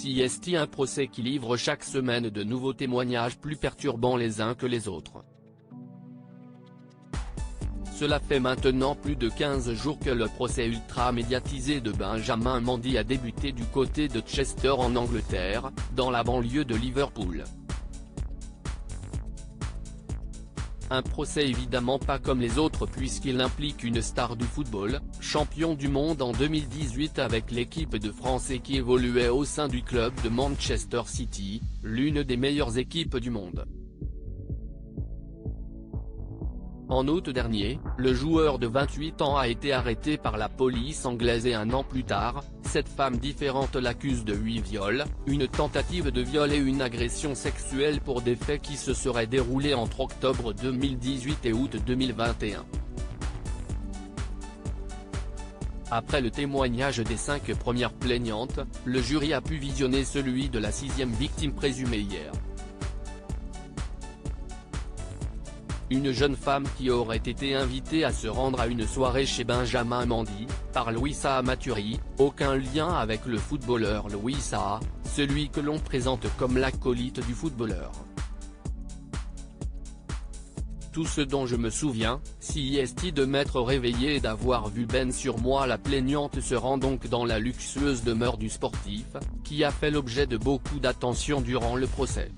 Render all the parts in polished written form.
CST, un procès qui livre chaque semaine de nouveaux témoignages plus perturbants les uns que les autres. Cela fait maintenant plus de 15 jours que le procès ultra-médiatisé de Benjamin Mendy a débuté du côté de Chester en Angleterre, dans la banlieue de Liverpool. Un procès évidemment pas comme les autres puisqu'il implique une star du football, champion du monde en 2018 avec l'équipe de France et qui évoluait au sein du club de Manchester City, l'une des meilleures équipes du monde. En août dernier, le joueur de 28 ans a été arrêté par la police anglaise et un an plus tard, cette femme différente l'accuse de 8 viols, une tentative de viol et une agression sexuelle pour des faits qui se seraient déroulés entre octobre 2018 et août 2021. Après le témoignage des 5 premières plaignantes, le jury a pu visionner celui de la 6e victime présumée hier. Une jeune femme qui aurait été invitée à se rendre à une soirée chez Benjamin Mendy, par Louis Saha Maturi, aucun lien avec le footballeur Louis Saha, celui que l'on présente comme l'acolyte du footballeur. Tout ce dont je me souviens, CST de m'être réveillé et d'avoir vu Ben sur moi. La plaignante se rend donc dans la luxueuse demeure du sportif, qui a fait l'objet de beaucoup d'attention durant le procès.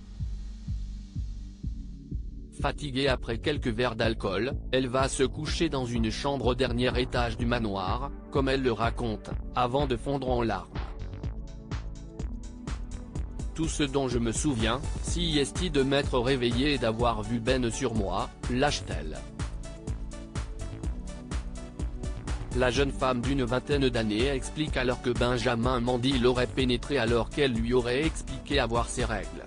Fatiguée après quelques verres d'alcool, elle va se coucher dans une chambre au dernier étage du manoir, comme elle le raconte, avant de fondre en larmes. Tout ce dont je me souviens, CST de m'être réveillé et d'avoir vu Ben sur moi, lâche-t-elle. La jeune femme d'une vingtaine d'années explique alors que Benjamin Mendy l'aurait pénétrée alors qu'elle lui aurait expliqué avoir ses règles.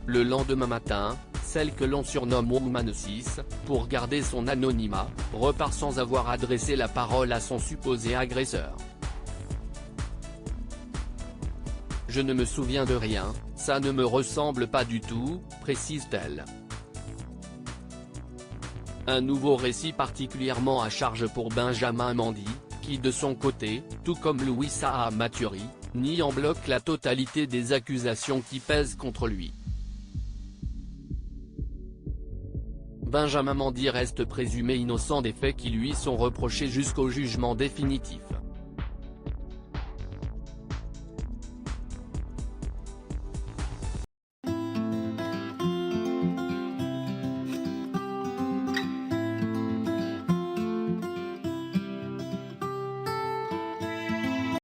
Le lendemain matin, celle que l'on surnomme Woman 6, pour garder son anonymat, repart sans avoir adressé la parole à son supposé agresseur. Je ne me souviens de rien, ça ne me ressemble pas du tout, précise-t-elle. Un nouveau récit particulièrement à charge pour Benjamin Mendy, qui de son côté, tout comme Louis Saha Maturi, nie en bloc la totalité des accusations qui pèsent contre lui. Benjamin Mendy reste présumé innocent des faits qui lui sont reprochés jusqu'au jugement définitif.